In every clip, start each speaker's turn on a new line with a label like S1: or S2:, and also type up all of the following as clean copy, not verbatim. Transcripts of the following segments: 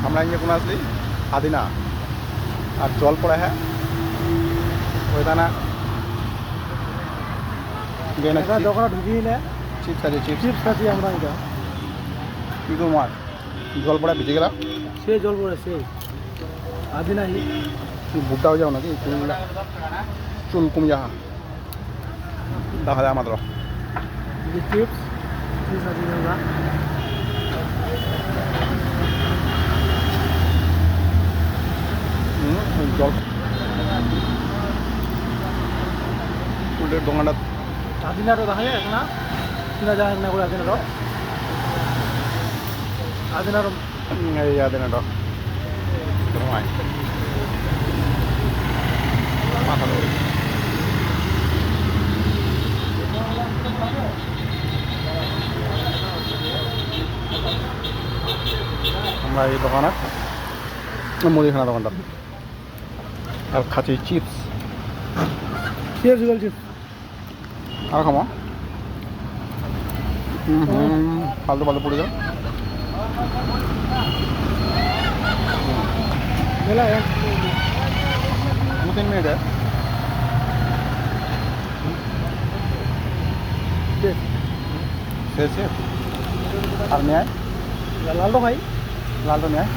S1: আমরা ইয়ে কোনো আসলি আদিনা আর জল পড়ে হ্যাঁ ওই দানা
S2: দোকানে ঢুকিয়ে না
S1: চিপস আছে চিপস
S2: চিপস খাচ্ছি আমরা এটা
S1: কী করবো আর জল পড়ে ভিজে গেলাম
S2: সে জল পড়ে সে আদি নাই
S1: বুকটা হয়ে যাও নাকি চুল কমে যাওয়া দেখা যায় মাত্র
S2: চিপস চিপস আছে আমরা
S1: জল চুলের দোকানটা
S2: আদিনারও দেখা যায় না কিনা যায় না করে আদিনারও আদিনারও
S1: এই আদিনাটা ঘুমায় মাথা ধরে আমরা এই দোকানের মুদিখানা দোকানটা আর খাচ্ছি চিপস
S2: চিপস জল চিপস
S1: আর খামো ফালতু ফালতু পড়ে গেল
S2: মেলা
S1: 2-3 মিনিট শেষ শেষ আর নিয়ে আয়
S2: লালটো ভাই
S1: লালটা নিয়ে আয়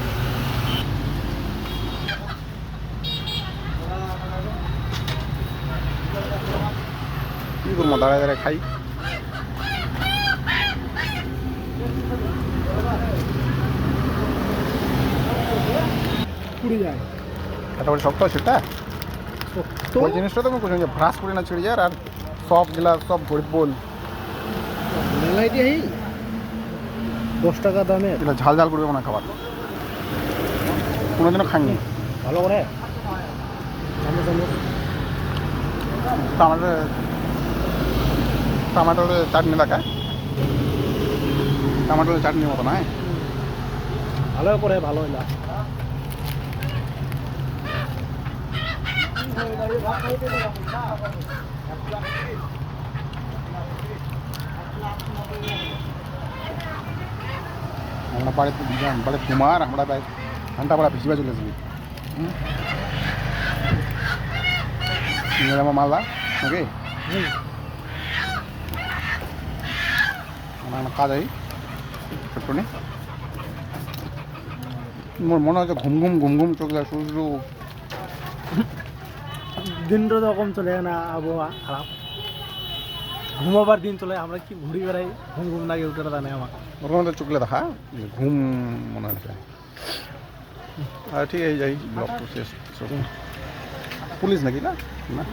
S1: কী করবো দাঁড়ায় দাঁড়ায় খাই
S2: পুড়ে যায়
S1: এটা বলে শক্ত আছে এটা
S2: তো
S1: ওই জিনিসটা তো আমি করছি যে ব্রাশ করে না ছিঁড়ে যায় আর সব গ্লাস সব গরিব বল
S2: মেলাই দিয়ে 10 টাকা দামে
S1: এটা ঝাল ঝাল করবে না খাবার কোনোদিনও খাইনি
S2: ভালো করে
S1: টমাটো টমাটোর চাটনি দেখা টমাটোর চাটনির মতো নয়
S2: ভালো করে ভালো হইলা
S1: আমরা বাড়িতে বাড়ি কুমার আমরা ঘন্টা বেলা ভিজিবা চলে আসবি নিয়ে যাবো মালদা নাকি আমার কাজ এই ছোট্ট নি মোর মনে হচ্ছে ঘুম ঘুম ঘুম ঘুম চোখ যায় শুরু শুরু
S2: দিনটা রকম চলে না আবহাওয়া খারাপ ঘুমাবার দিন চলে আমরা কি ঘুরি বেড়াই ঘুম ঘুম লাগে উঠে জানে আমার
S1: ওরকম তো চোখলে দেখা ঘুম মনে হচ্ছে আর ঠিক আছে যাই ব্লগ শেষ পুলিশ নাকি না না